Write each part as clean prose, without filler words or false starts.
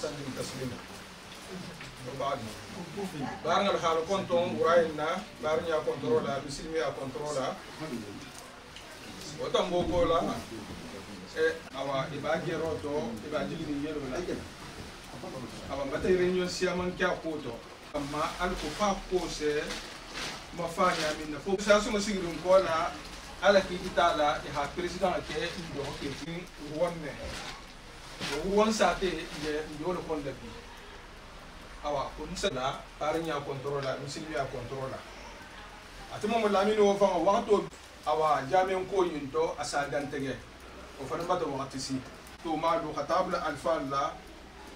وسلم تسليما وبعد بارنا الحال كنتم وراينا بارنا كنترولا بسلمي كنترولا وتنبوكولا awa iba geroto iba jigini yelo la awa mata réunion siaman kya koto amma al ko fa ko se ma fanya minna fo sa so masigirum ko la ala ki itala ha president ke ndo ke tin wonne won sa te ye ndo ko ndabi awa ko nsala parnya controla misilvia controla atimo mo lamino fa waxto awa jamen ko yinto asa dantege وفرن بده وقت سي تو مالو خطاب الفان لا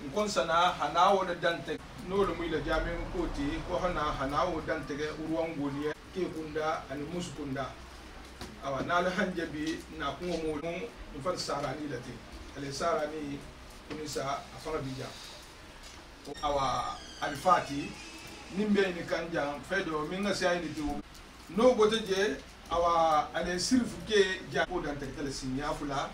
نكون سنا هناو دانت نول ميل جامين كوتي كو هناو دانت وروان غوليه كي كوندا ان مسكوندا اوا نال حنجبي نا كو مو نفر ساراني لتي اللي ساراني كنيسا افرا بيجا اوا الفاتي نيمبي ني كانجا فدو مينغا سايني تو نو بوتجي awa ale sirfu ke japo dan tekele sinya fula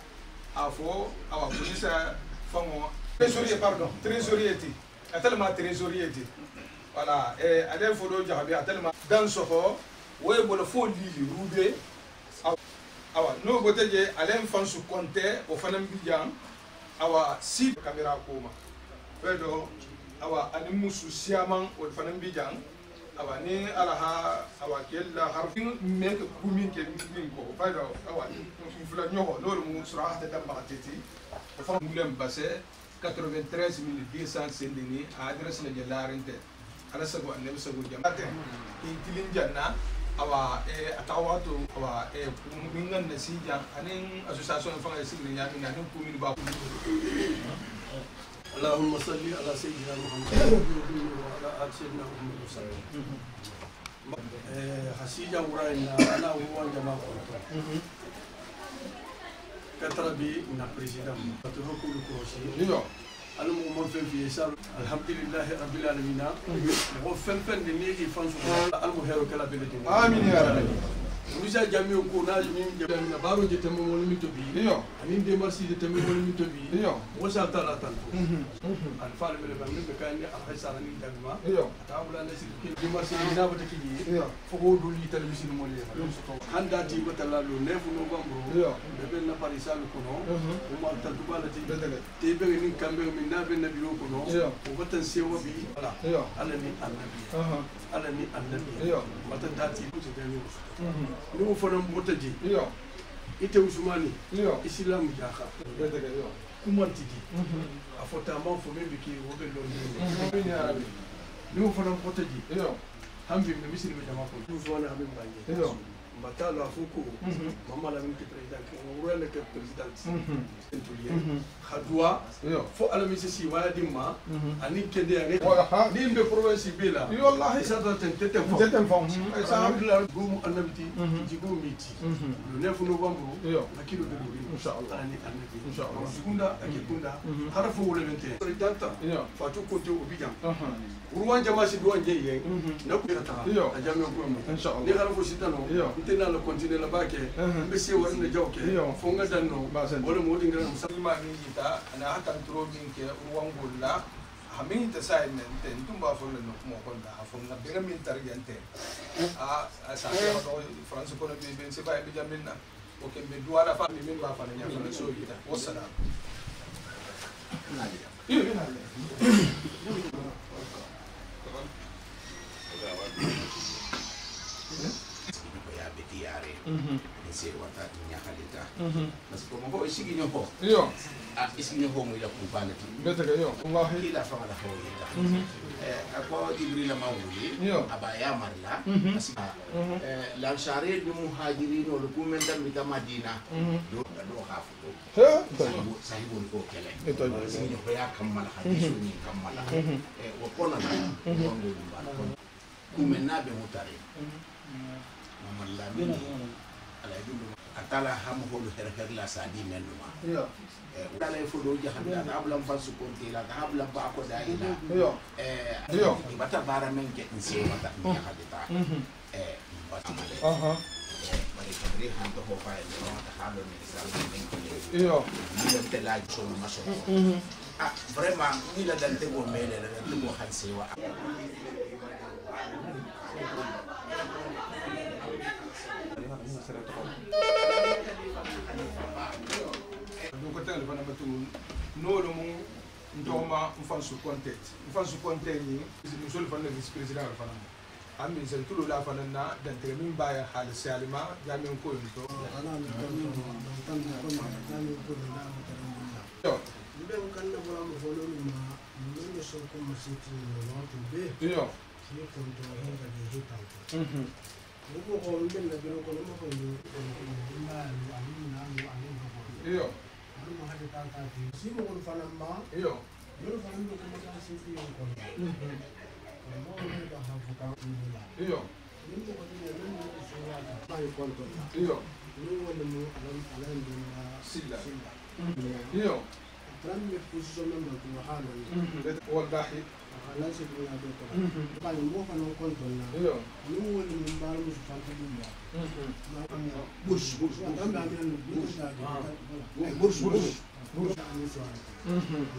afo awa polisa fango trésorier pardon trésorier ti tellement trésorier ti voilà ale fodo jahabi tellement dan soko way bolo fo lili roubé awa no boteje ale fansu compter o fanam bijam awa si caméra koma wedo awa animusu siaman o fanam bijam awa ni alaha awa kella harfin mek kumin ke min ko fayda awa fula nyoho lolu mu surah ta damba teti fa mulem basse 93200 sendini adresse la jalarinte ala sago annabi sago jamate tilin janna awa atawato awa mingan nasija anin association fa signi nyami nanin kumin ba اللهم صل على سيدنا محمد وعلى آل سيدنا محمد وسلم. حسيجا وراينا أنا هو جماعة كتربي من البريزيدام تروحوا لكروسي. أنا مؤمن في يسار الحمد لله رب العالمين. وفن دنيجي فانسو المهيرو كلا بلدنا. آمين يا رب. Misa jami ko na min jami na baro je temo mo mi to bi yo amin de marsi je temo mo mi to bi yo mo sa tala tan al fal me ba min be kan ni al haysa ni dagma yo tabula na sirki de marsi na bata ki yo fo do li tal misil mo le handa ti ko tala lo 9 novembre yo be ben na parisal ko no o ma tal to bala ti te be ni kambe min na be na biro ko no o batan sewa bi ala yo ala ni annabi ala ni annabi yo mata dati ko te ni ni fana motaji yo ite usmani yo islam jaka yo kumantidi afota ma fo membe ki wobe lo ni ya rabbi ni fana motaji yo hambi me misiri be jama ko usmani hambi bangi yo matalo afuko mama la minti president ko wala ke president centulier khadwa fo ala misisi wala dimma ani kende ya ni be province bela yo wallahi sa ta tete fo sa abdullah gum annabiti jigo miti le 9 novembre yo akilo de inshallah ani annabi inshallah sekunda akikunda harafu wala bente president yo fatu ko to obijan urwan jama si duwan je na ku ta ajami ko inshallah ni harafu sitano tena la continuer la bake mbesi warne jawke fonga danno wala modi ngara musalma ni yita ana hatan tro min ke urwan golla hamin ta sai men ten tumba fo le no mo konda fonga be min targente sa ko france ko be ben se bay be jamina o ke be duala fa min ba fa nya fa so yita wassalam diare se wata nya halita parce que mo isigi nyo ho yo isigi nyo ho mo ila kubana ti beta ga yo wallahi ila fa la ho ila ako jibril mawuli abaya marla asika la shari bi muhajirin wal kumentan bi madina do hafu sahibu ko kele isigi nyo ya kamala hadisu ni kamala wa kona na wangu kumenna be mutare Malamini ala yidulu atala hamu holu herher la sadi menuma yo ala fodo jahanna ablam fasu konti la ablam ba ko daila yo bata bara men ke nsi mata ni hadita bata bari kabri han to ho fa no ta halo ni sal men ko yo ni tela so maso vraiment ni la dante go mele la dante go hansewa donc tele fana batu no lo mu ndoma mfansu content ni musol fana vice président fana ami sen tulo la fana na dante min baya hal salima jamin ko to ana mi tan ko ma tan ko na yo be kan na bora mo folo ma no so ko mo siti no to be yo ni ko to hen ga ni hitan ko ko be na be ko no ko ni ma ali na ko yo mo hade ta ta si mo ko fana ma yo no fana ko mo ta siti ko mo ne ba ha ko ka ni la yo ni mo ko ni no so ya ta ma ko to yo ni wala mo alam dina silla yo premier position member ko hala ni wallahi hala se ko ya do ko ba ni mo fa non konto na yo ni wala mo ba mo su fanta dum ba ma am bush am ba mi bush da bush ani so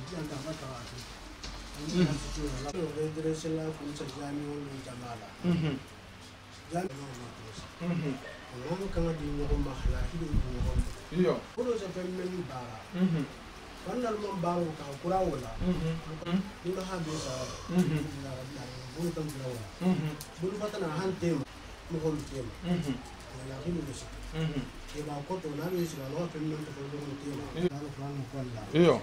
ti anta ba ta ati ni ta su la ko de se la ko sa jami wala jamala jami no no kan di mo ma hala hidu mo yo ko do se fe men bara wannan man baro ka kura wala dun ha be sa bun tan wala bun fatana han tema mo hol tema wala hinu be sa e ba ko to na be sa no fe men to ko tema na plan ko la yo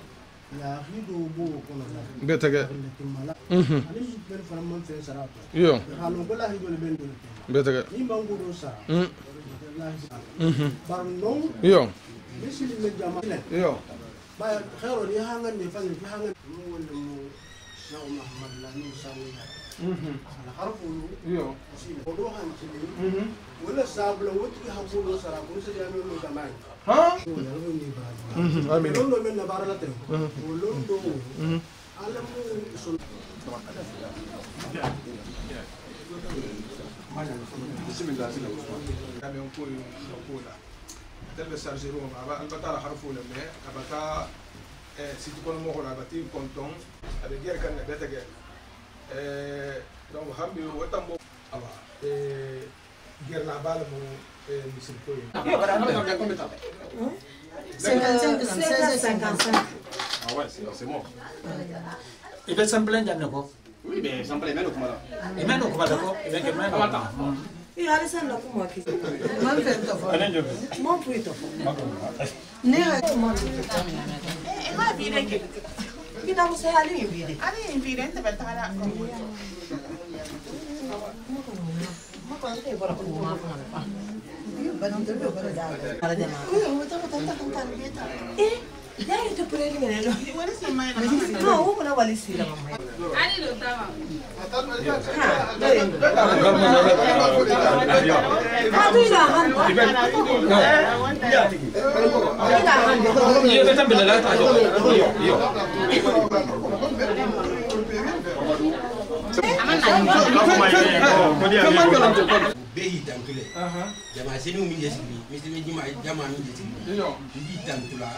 la hidu bo ko na betaga timala ani ben fara man fe sarato yo halu ko la hidu le ben do betaga ni bangu do sa bar no yo misili le jama yo ba khairu ni hangan ni fa ni hangan mo wala mo na Muhammad la ni sallallahu ala harfu yo ko do han ci wala sabla woti ha ko do sara ko se jami mo gamay ha wala ni ba amin do men na barala te wala do ala mo sun bismillah kami ko ko la tebe sarjero aba albata la harfu le me abata si tu kono mo ko la bati konton abe ger kan ne beta ger donc hambi watambo aba ger la bala mo misil ko yi 55. Ah ouais, c'est bon. Il peut sembler qu'il y a un peu. Oui, mais ça me plaît, mais le comment là. Et maintenant, comment d'accord? Il y a quelqu'un qui attend. Il y a des gens qui m'ont dit. Moi, je vais te faire. Moi, je vais te faire. Ne moi je vais te faire. Ma vire che Mi da você ali in vide. ali in vire te betala con Ma quando te vorrà con una fa. Io non te lo vorrei dare. Alla di mano. Io ho detto tanta cantare vita. Dai tu pure di me. di vuole se mai No, una valisira mamma. ali lo stava Tu la handa. Io che sempre la io. behi tantule jama seni mi jesbi mi jama mi jesbi yo bi tantula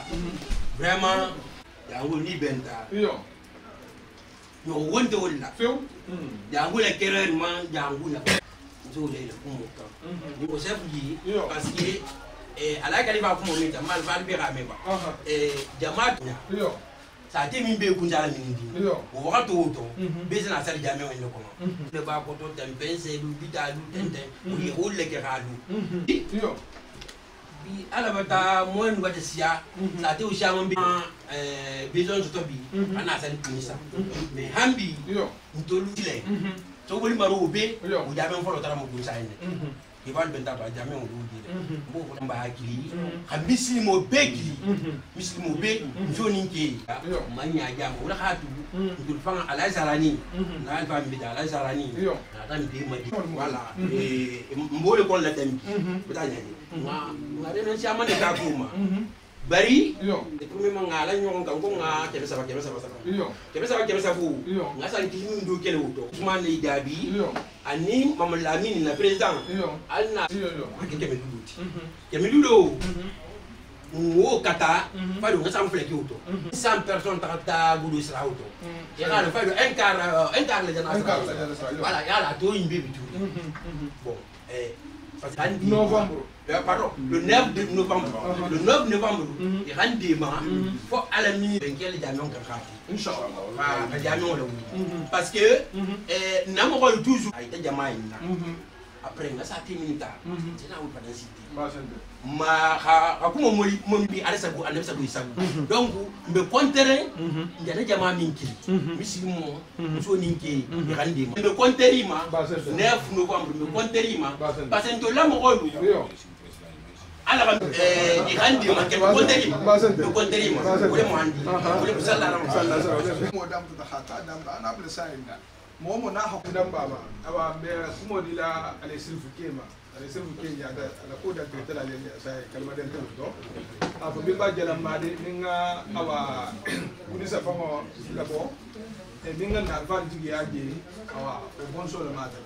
vraiment ya ngoni benta yo yo wonde wala few ya ngula kerer ma ya ngula so le le kumo ka ni ko chef yi parce que ala kali ba kumo mi jama al bi rame ba jama yo sa te min be kunjala min di yo o wakato to be na sali jame wonde ko le ba ko to tempense du bita du tente o ye holle ke halu yo bi ala bata moen wata siya sa te o shama bi besoin to bi ana sali kunisa mais hambi yo ntolu tile to boli maro be Yo. o jame folo tara mo kunsa ine ke bal benta to jame o du dire bo ko tamba hakili ha mislimo be kili mislimo be joni ke Yo. manya jam wala hatu ntul fanga ala zarani na alfa mi da ala zarani Yo. na tan be ma wala mbole ko la dem bita nyaji nga de non siama de ka kuma bari yo de premier ma ngala nyon kan ko nga kebe saba yo kebe saba fu Yo. nga san kimi ndo kele wuto kuma ne dabi yo ani mama lamine na president yo alna yo yo ke keme duti keme dudo wo kata fa do ngam fleki auto 100 personnes ta gudu sra auto ya ala fa do un quart le jana sra voilà ya la to yimbe bitu bon parce que novembre pardon le 9 de novembre le 9 novembre il rendement faut ala mini benkel jamion kan khati inchallah ka jamion la parce que namo ko toujours ay ta jamaa ina après nga sa 10 minutes dina wul pas d'inciter ma akuma mo bi ala sabu ande sabu isabu donc me conterrer njana jama min kili misimo so ninke randi me conterrer ma 9 novembre me conterrer ma parce que to la mo ko ala di randi ma ke conterrer me conterrer ma wala mo andi wala sallallahu mo dam to hata dam ana bla sayna mo na hakku dam baba aba be kumo dila ale silfu kema ale silfu kenya da ala ko da tela le sai kalma den to afa bi ba jala made ninga awa kunisa famo labo e ninga na van jigi aje awa o bonso le mata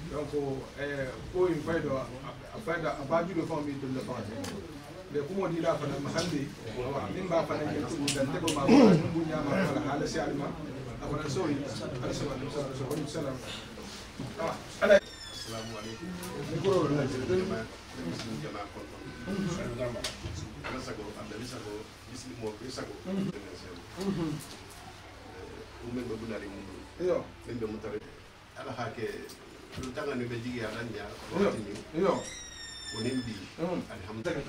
donc ko in faydo afada abaju do famo mi to le famo le kumo dila fa na mahandi awa min ba fa na ke to dan te ba ma bu nyama wala hala si alma أنا سوي أنا سوي أنا سلام أنا السلام عليكم نقول لنا مسلم جماعة كنتم أنا سأقول أنا بيسأقول مسلم مو بيسأقول ومن بقول عليه منو من بمتري على هاك لو نبجي على نيا ونبي الحمد لله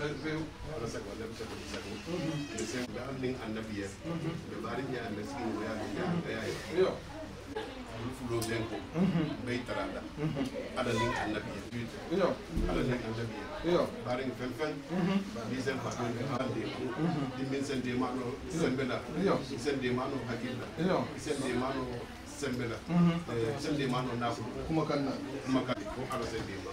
أنا سأقول أنا بيسأقول بيسأقول بعدين النبي بعدين يا مسكين ويا fulo denko bay tarada ala ning annabi yo ala ning annabi yo bare ngi fen bi sen fa don ande di min sen de mano sembela yo sen de mano hakilla yo sen de mano sembela sen de mano na kuma kan ko ala sen de ma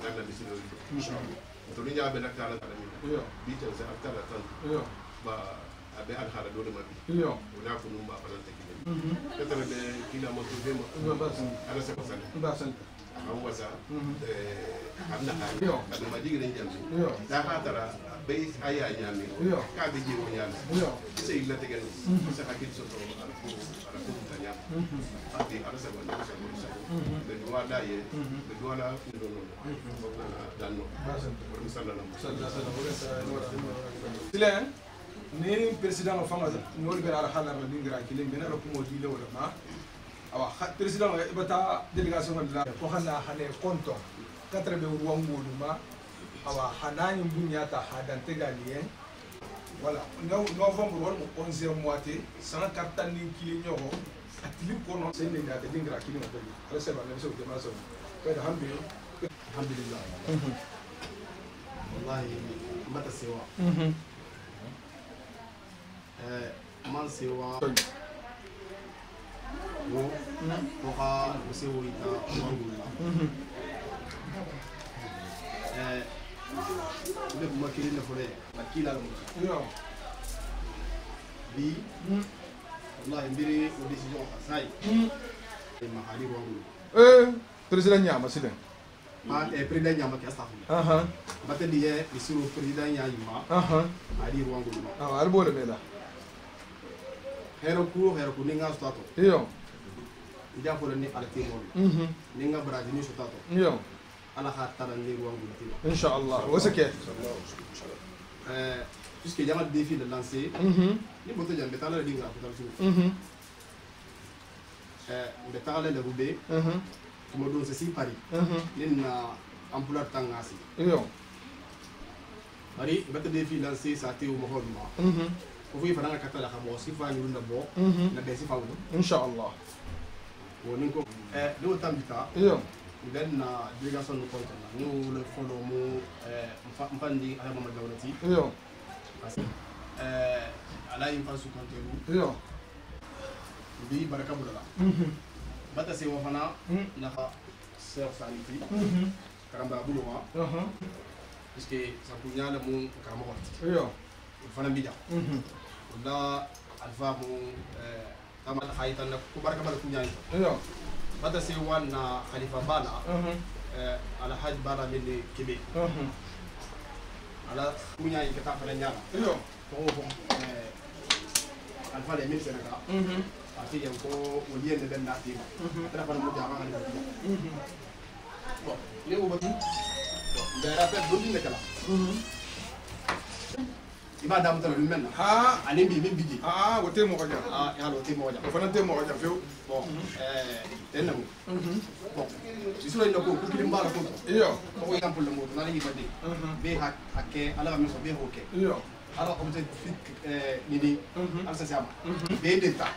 dalla bi sino inshallah to ni nyabe nak ala yo bi tan sa akala tan yo ba abe al khala do ma bi yo wala ko num ba falante كتر كلا مطلوبين أنا سأقول باسل هو سا أبنا حاجة أنا ما جينا نجامي لا هذا بيس أيا نجامي كاب يجي ونجامي سيد لا تجنو سأكيد سوتو على كم تنيام أدي أنا سأقول بدوا لا بدوا لا نونو دانو مثلا سلام ni president of fanga ngol be ara hala ma dingira kilim bena ro kumo dile wala ma awa president e bata delegation la ko xana xane konto 4 be ruwa ngolu ma awa hanani mbunya ta hadan tegalien wala novembre wala mo 11e moitié sans captain ni kili ñoko atili kono sen ni data dingira kilim ko ala seba ne so de ma so ko alhamdulillah wallahi mata sewa man sewa wo ka sewo ita wangula ule kuma kiri na fure akila yo bi wallahi mbiri o decision asai mahali wangu president nyama siden president nyama ke staff bateli ye isuru president nyama ali wangu arbole mela hero ku ninga stato yo ida ko ni altimol ninga brazil stato yo ala hatta ni wangu tilo insha Allah wasake puisque il y a un défi de lancer ni boto jam betala dinga ko talsu betala le rubé mo don c'est Paris nina ampular tangasi yo bari bata défi lancer sa té mo holma ko fi fana ka tala xamo si fa ñu ndabo na be si fa wu inshallah woni ko do tambita yo ben na délégation no konta na ñu le follow mo mfandi ala mama dawlati yo parce ala yin fasu konte yo bi baraka budala bata se wo fana na fa sœur saniti karamba bulwa puisque ça punyala mo ka mo yo fana bija da alfa mo tamal haytan ko baraka bal ku nyaay yo bata se wana khalifa bala ala haj bala min kebe ala kunya yi kata fana nyala yo ko alfa le min senaka ati yan ko woliye ne ben nati ma tara fana mo jama ngani bon le ko batu da rappel do dine kala iba dam tan lu men ha ani bi min biji wote mo kaja ya lo te mo ja fana te mo kaja feu bon tenam bon isuro ino ko ku kilim bala ko yo ko example le mo na ni bade be hakke ala ga mi so be hoke yo ala ko te nini ala sa sama be denta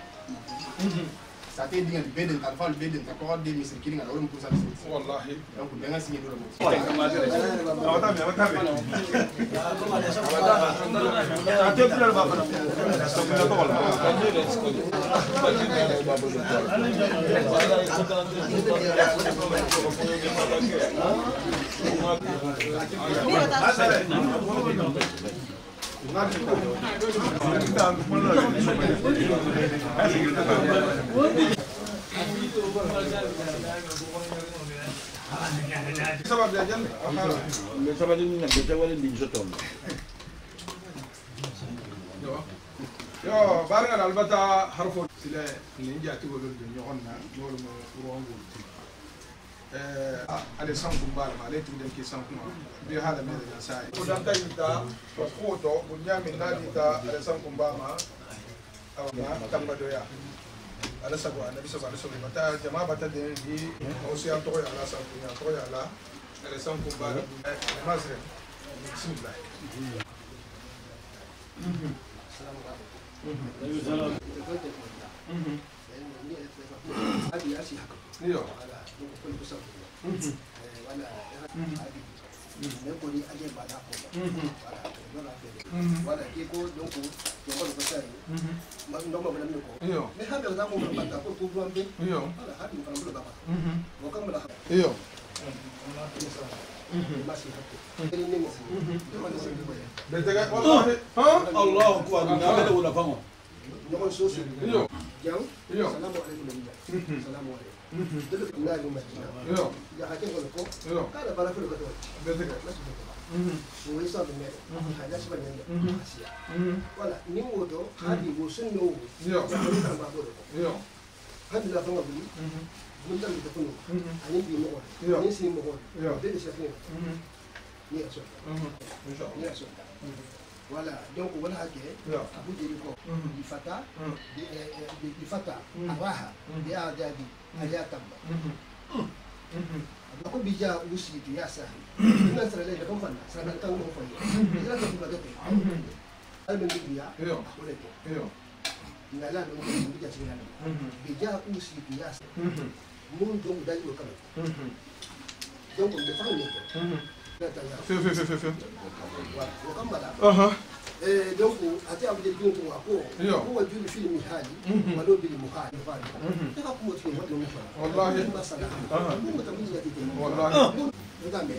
sa te dinga be denta fa be denta ko de mi sir kilinga wala mo ko sa wallahi donc be nga signé do mo sabab ya janne le sabab ni na beta wala ndi jotom yo baranga albata harfo sila ni jati wolo de nyonna wolo mo rongo ale sanku mbala ma ale tudem ki sanku ma bi hala me da sai ko dan tay ta ko to bu nyami nadi ta ale sanku mbama awma tamba doya ala sago anabi sallallahu alaihi wasallam bata jama bata de di aussi en to ya ala sanku ya to ya ala ale sanku mbala mazre bismillah Iyo. Allah akbar ngabele wala fango ñoxon sosu Iyo. jang Iyo. salamu alaykum salamu alaykum dele na lu madina Iyo. ya hake ko ko Iyo. kala bala ko ko Betega. wo isa be mere ha ya shiba nyanda asiya wala ni modo hadi wo sunno Iyo. ya ko ta ba ko Iyo. hadi la fanga buli mun tan ta kuno ani bi mo Iyo. ani si mo Iyo. de de shafi ni aso Inshallah. ni aso voilà donc wala hake Iyo. abu jeri ko di fata di fata araha di adadi ayatamba ako bija usi itu ya sah ina sara le ko fanna sara tan ko fanna ina ko ba dope al ben dia Iyo. ako le ko Iyo. ngala no ko bija sira bija usi itu ya sah mun do dai ko kala donc de fa ni Fe. wa kambala Aha. donc ati abuje dunko ako Iyo. ko wajuli film hali walo bil muhali fali ka ko mo tin wado mo fala Wallahi. masala Aha. mo ta bija tite Wallahi. ngambe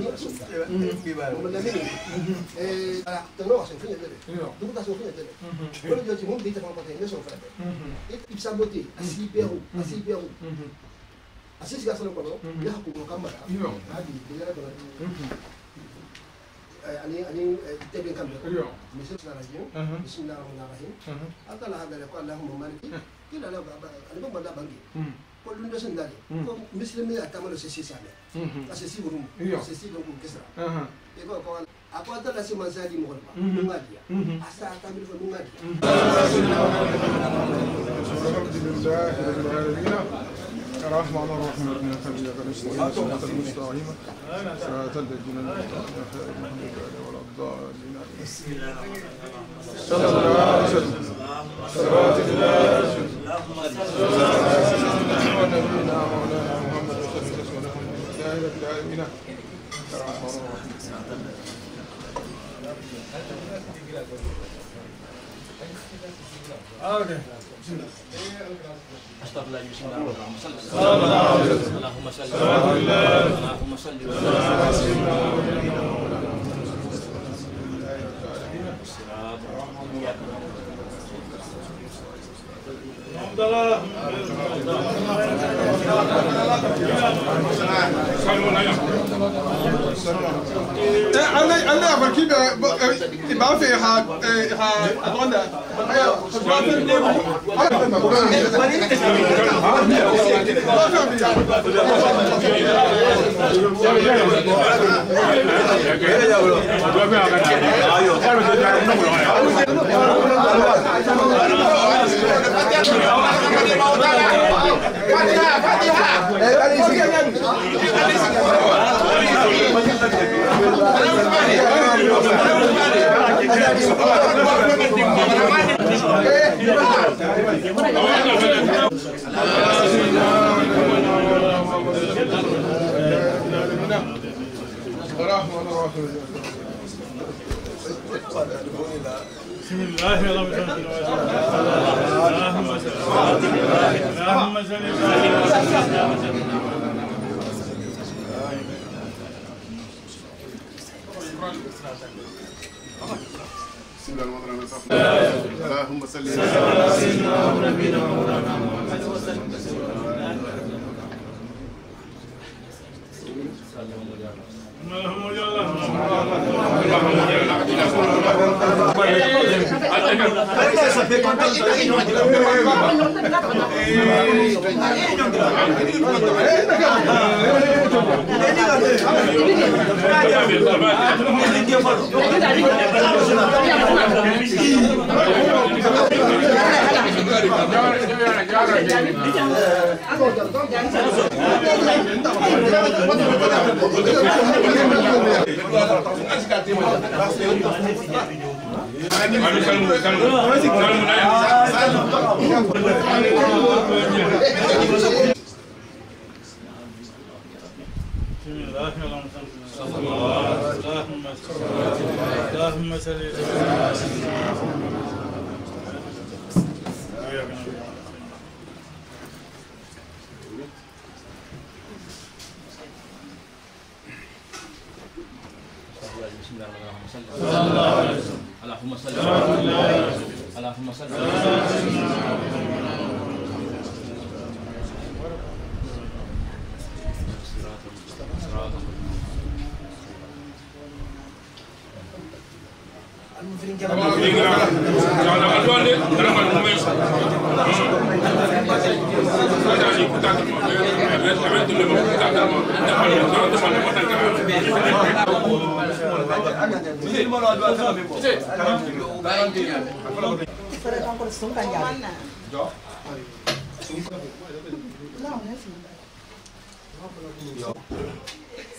ni asonda mo la mini ala tano aso fini dele Iyo. donc ta so fini dele ko jo ti mo bi ta fa ko te ne so fala et ipsabote asiberu asisi ga solo ko ya ko ko kamara Iyo. hadi de ya ko ani tebe kambe ko Iyo. monsieur la radio Aha. bismillahirrahmanirrahim Aha. atala hada ko allahumma maliki kila la ani ko banda bangi ko lundo sen dali ko muslimi atamalo sisi sale asisi burum Iyo. asisi donc kesra Aha. e ko ako atala si mansadi mo ba ngadia asa atamil ko ngadia Alhamdulillah rabbil alamin. الرحمن الرحيم إنك إياك نستعين صراط المستقيم صراط الذين أنعمت عليهم ولا الضالين صلى الله عليه وسلم صلوات الله ونبينا مولانا محمد وصلى الله عليه وسلم العالمين الرحمن الرحيم Astagfirullah bismillahirrahmanirrahim. Allahumma salli Allahumma salli wa sallim. أنا أفكر ما في ها أتوقع بسم الله الرحمن الرحيم اللهم صل اللهم صل على سيدنا ونبينا مولانا محمد وسلم اللهم صل اللهم صل اللهم صل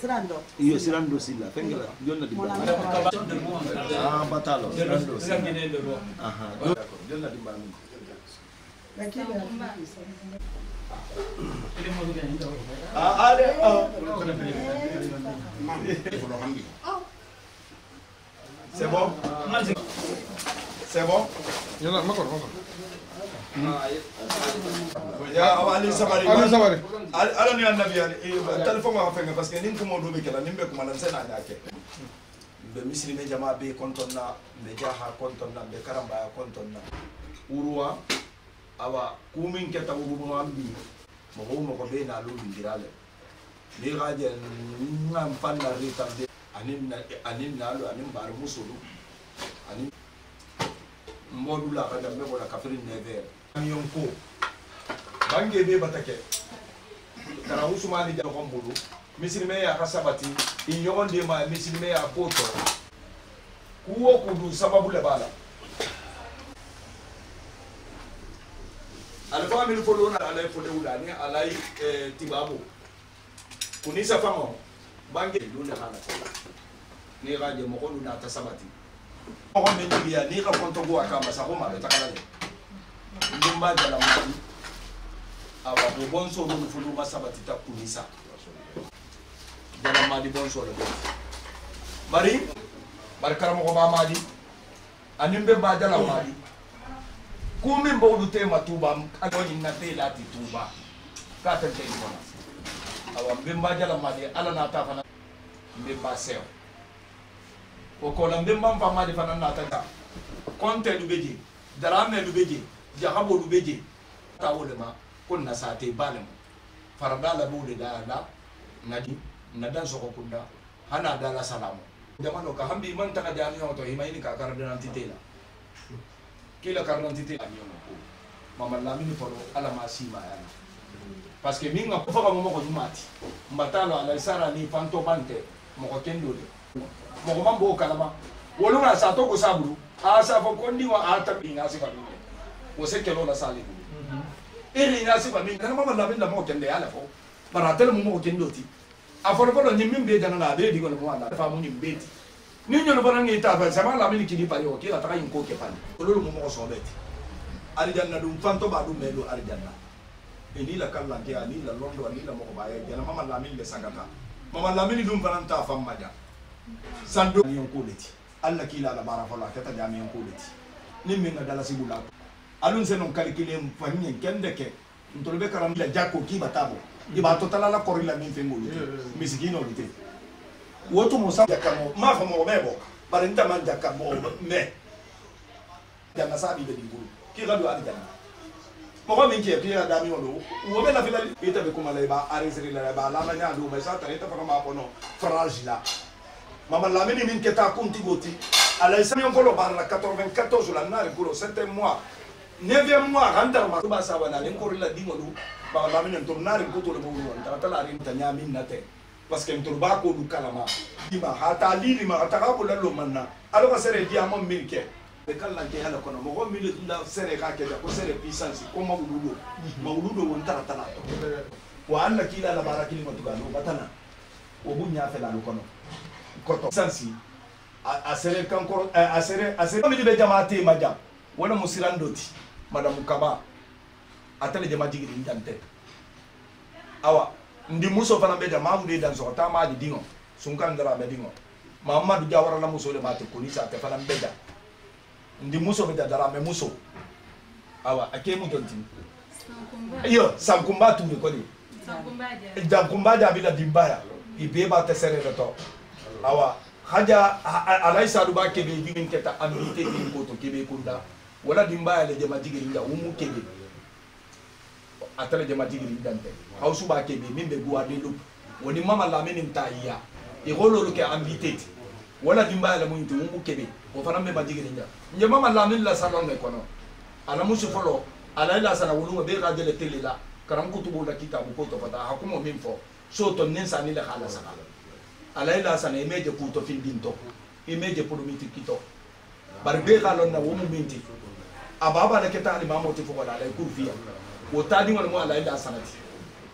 Sirando. Io Sirando Silla, fengela, giorno di Ah, Batalo, Sirando Silla. Aha, giorno di Bami. C'est bon? C'est bon? يلا ما كور Ya Ali Sabari. Ali Sabari. Ala ni annabi yani téléphone ma fenga parce que nin ko mo do be kala nimbe ko manan sena nyake. Be muslime jama be kontonna be jaha kontonna be karamba kontonna. Urwa awa kumin keta urwa ambi mo ko be na lu bindirale. Ni gaje ngam fanna ritambe anin na lu anin bar musulu. Anin modu la kada me ko la kafrin never. Yonko bange be batake kara usmani ja ko mbulu misilme ya kasabati inyogon de ma misilme ya poto kuwo kudu sababu le bala alfa mi folo na alay folo ulani alay tibabo kunisa famo bange dole hala ni gaje mo ko na tasabati ko men ya ni ka konto go akamba sa ko ma be takala ndumba jala mali awa bo bonso ru fulu masabati ta kunisa jala mali bonso le bari barkara mo ba mali animbe ba jala mali kumi mbodu te matuba agoni na te lati tuba ka te ikona awa mbemba jala mali ala na ta fana mbemba seo o ko la mbemba mfa mali fana na ta konte du beji darame du beji jahabo du beje tawolema ko na sate balem farada la bude da ngadi nadan soko kunda hana dala salamu jamano ka hambi man taka jani to himaini ka kardan titela kila kardan titela ko mama lamini polo ala masima yana parce que minga ko faka mo ko dumati mbatalo ala isara ni fanto bante mo ko kendo de mo ko mambo kalama wolunga sa to ko sabru asa fo kondi wa ata binga sifa ni wo se kelo la sali eri na sifa mi kana mama lamini la mo kende ala fo para tel mo kendo ti aforo polo nyimmi be dana na be di ko mo ala fa mo nyimbe ti ni nyono bana ngi ta fa sama lamini kidi pali o kila taka yin ko ke pali lolu mo ko so beti ari janna dum fanto ba dum melo ari janna ini la kala ke ani la londo ani la mo baye jana mama lamini le sagata mama lamini dum fananta fam maja sando ni on koleti alla kila la bara fala kata jami on koleti ni minga dala sibula alun senon calculer mfanye kende ke ntolbe karam la jako ki batabo iba totala la korila min fengolu misikino lite woto mo sa jakamo ma fa mo mebo barinta man jakamo me jana sabi be dibulu ki gado ali jana mo min ke pira dami wono wo be la fila ita be kuma leba arisri la ba la nya do me sa tareta fa ma pono fragile mama la mini min ke ta kunti goti ala isa mi ngolo bar la 94 la nare kulo 7 mois 9e mois randar ma ba sa wana len korila dingolu ba la mini tornare kuto le bulu ta la rin tanya min nate parce que ntorba ko du kalama dima hata lili ma ta ka bula lo manna alo ka sere dia mo milke be kala ke hala kono mo mili la sere ka ke ko sere puissance ko mawludo won tara tala to wa alla kila la barakili mo tugalo batana o bunya fe la lo kono koto sansi a sere kankoro a sere mi be jamaate majam wala musirandoti madam kaba atale jama jigiri ndante awa ndi muso fana be jama mu de dan so ta ma di dingo sunkan dara be dingo mamadu jawara la muso le mate ko ni sa te fana be da ndi muso be dara me muso awa ake mu tonti iyo sankumba tu ko ni sankumba ja bila dimbaya ibe ba te sere to awa haja alaisa duba kebe gigin keta amite ni ko to kebe kunda wala dimbaya le jama jigiri nda umu kebe atale jama jigiri ndante hausu ba kebe mimbe guwa de lu woni mama la menin taiya e rolo lo ke invité wala dimbaya le mu ntu umu kebe o fana me majigiri nda nje mama la min la salon ne kono ala musu folo ala la sana wulu be ga de le tele la karam kutubu la kitabu ko to fata hakumo min fo so to nen sani le khala sana ala ila sana imeje puto fin dinto imeje pudo miti kito barbe galon na wumu minti ababa da keta alimamo te fuko ala kurfiya wo tadi ngol mo ala ila sanati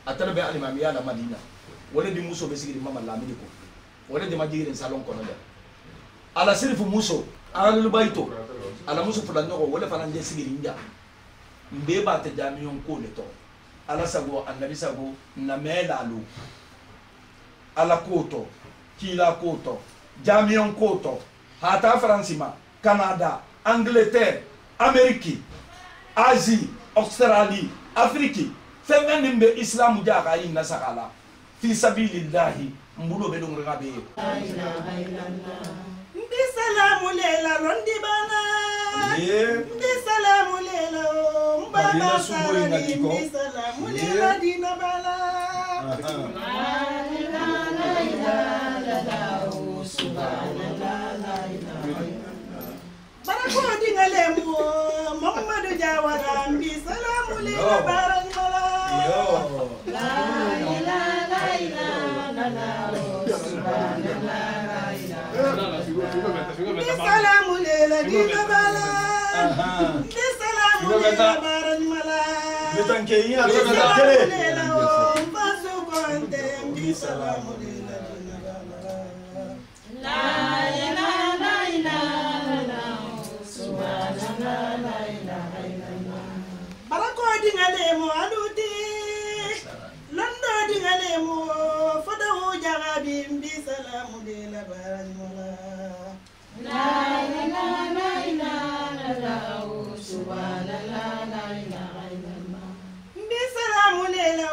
atala be alimamiya la madina wala di muso be sigiri mama lamidi ko wala di majiri salon kono da ala sirifu muso ala lu bayto ala muso fulan no wala fanan de sigiri nda mbe ba te jamiyon ko le to ala sago annabi sago na melalu ala koto kila koto jamion koto hata francima canada angleterre ameriki asie australie afriki fengani mbe islamu jaga yin nasakala fi sabilillahi mbudo be dum ngabe la ilaha illallah mbi salamu lela rondi bana mbi salamu lela mbaba sarani mbi salamu lela dina bala barako dingalemu Muhammadu Jawara mbi salamu lela baran mala la ilaha illallah subhanallah mbi salamu lela dina bala mbi salamu lela baran mala metanke yi ala lela basu konte mbi salamu lela dina bala la ilaha illallah subhanallah la ilaha illallah barako dingalemu aduti lando dingalemu fadahu jagabi mbi salamu lela baran mala la ilaha illallah subhanallah la ilaha illallah mbi salamu lela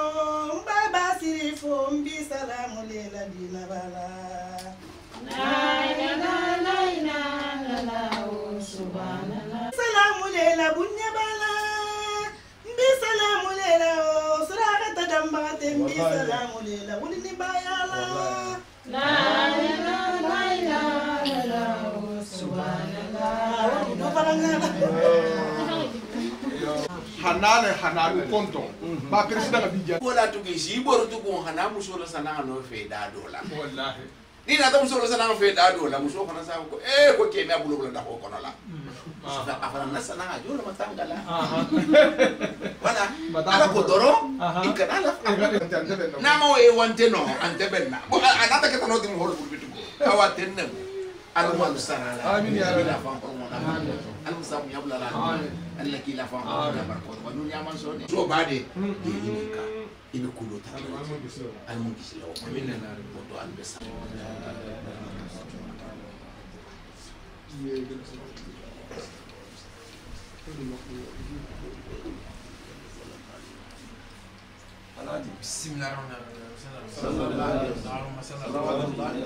mbaba sirifo mbi salamu lela dina bala la ilaha illallah subhanallah salamu lela bunya bala mbi salamu Karamba tembi salamu lela wulini bayala. La ilaha illallah subhanallah. Hanale konto. Ba president abidjan. Wala tuki si boru tuku hana musola sana no fe da dola. Wallahi. Ni na ta musola sana fe da dola muso kana sa ko ko ke me abulo bulo da ko kono la. Sa afana na sana ga jola matangala. Wala. Ala ko doro. Ikana la. Na mo e wante no ante benna. Anata ke tano dim hol bulbitu. Kawa tenne. Allahu sarala. Amin ya rabbi. Al-Musab yabla la. Allah ki la fa la barko wa dunya man so ne so bade ka ibe kulo ta al mun gislo min la do al besa bismillahirrahmanirrahim sallallahu alaihi wasallam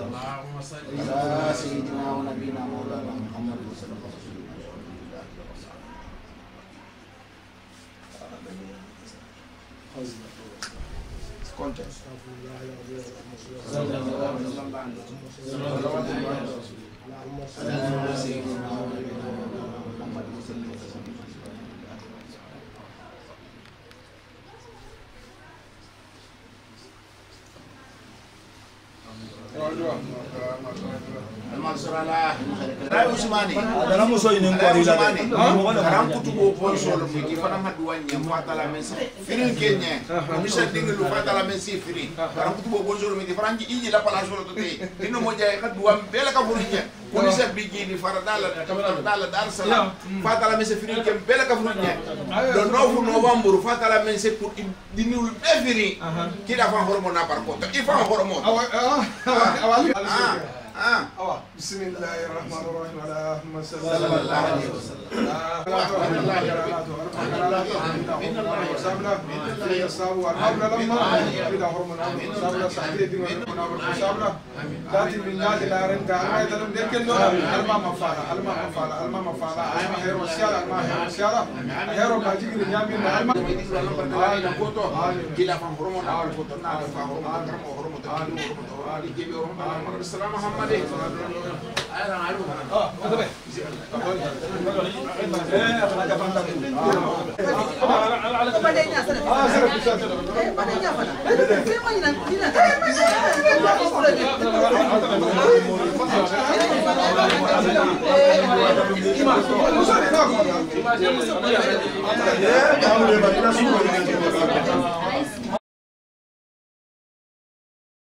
Allahumma salli ala sayyidina wa nabiyina maulana Muhammad sallallahu alaihi wasallam. Contest. Rai Usmani. Ada muso ini ngori lagi. Sekarang kutubu pon solo fiki fana maduanya fatala mensi. Firin Kenya. Misal tinggal lu fatala mensi firin. Sekarang kutubu pon solo fiki fana iji la pala solo tote. Ino mo jay kat duam bela ka furinya. Polisi bigi ni faradala Dar Salam. Fatala mensi firin kem bela ka furinya. Do 9 November fatala mensi pour dinul befiri. Kida fa hormona par contre. Ifa hormona. Bismillahirrahmanirrahim. Allahumma salli ala